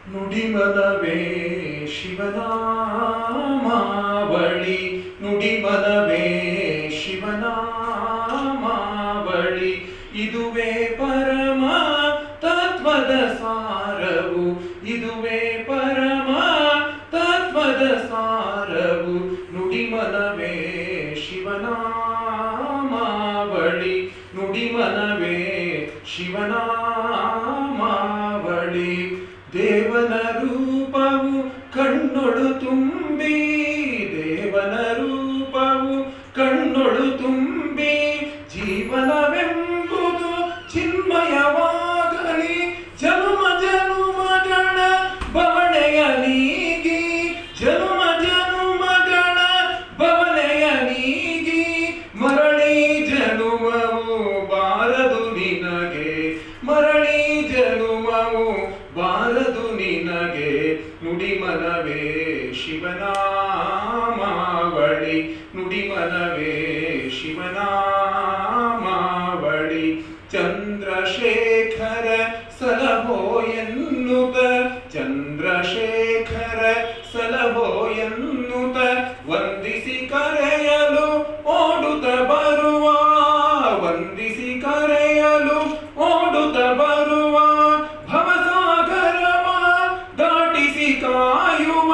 ನುಡಿಮನವೇ ಶಿವನಾಮಾವಳಿ, ನುಡಿಮನವೇ ಶಿವನಾಮಾವಳಿ. ಇದುವೇ ಪರಮ ತತ್ವದ ಸಾರವು, ಇದುವೇ ಪರಮ ತತ್ವದ ಸಾರವು. ನುಡಿಮನವೇ ಶಿವನಾಮಾವಳಿ, ನುಡಿಮನವೇ ಶಿವನಾಮಾವಳಿ. ದೇವನ ರೂಪವು ಕಣ್ಣೊಳು ತುಂಬಿ, ದೇವನ ರೂಪವು ಕಣ್ಣೊಳು ತುಂಬಿ, ಜೀವನವೆಂಬುದು ಚಿನ್ಮಯವಾಗಲಿ. ಜನುಮ ಜನುಮಗಳ ಬವಣೆಯ ನೀಗಿ, ಜನುಮ ಜನುಮಗಳ ಬವಣೆಯ ನೀಗಿ, ಮರಳಿ ಜನುಮವು ಬಾರದು ನಿನಗೆ, ಮರಳಿ ಜನುಮವು ಬಾರದು ನಿನಗೆ. ನುಡಿಮನವೇ ಶಿವನಾಮಾವಳಿ, ನುಡಿಮನವೇ ಶಿವನಾಮಾವಳಿ. ಚಂದ್ರಶೇಖರ ಸಲಹೋ ಎನ್ನುತ್ತ, ಚಂದ್ರಶೇಖರ ಸಲಹೋ ಎನ್ನುತ್ತ, ವಂದಿಸಿ ಕರೆಯಲು ಓಡುತ್ತ ಬರುವ, ವಂದಿಸಿ ಕರೆಯಲು ಓಡುತ್ತ ಬರುವ, ಭವಸಾಗರವ ದಾಟಿಸಿ ಕಾಯುವ,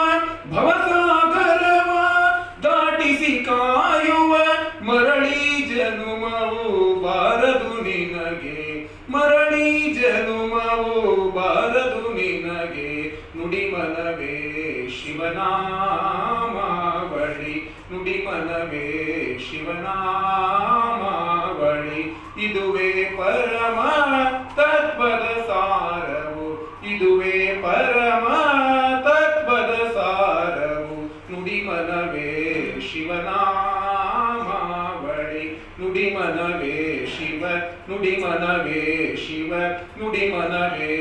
ಭವಸಾಗರವ ದಾಟಿಸಿ ಕಾಯುವ. ಮರಳಿ ಜನುಮವು ಬಾರದು ನಿನಗೆ, ಮರಳಿ ಜನುಮವು ಬಾರದು ನಿನಗೆ. ನುಡಿಮನವೇ ಶಿವನಾಮಾವಳಿ, ನುಡಿಮನವೇ ಶಿವನಾಮಾವಳಿ. ಇದುವೇ ಪರಮ ತತ್ವದ ಸಾರವು, ಇದುವೇ ಪರಮ ತತ್ವದ ಸಾರವು. ನುಡಿಮನವೇ ಶಿವನಾಮಾವಳಿ, ನುಡಿಮನವೇ ಶಿವ, ನುಡಿಮನವೇ ಶಿವ, ನುಡಿಮನವೇ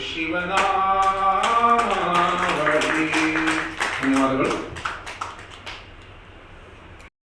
ಶಿವನಾಮಾವಳಿ. ಧನ್ಯವಾದಗಳು.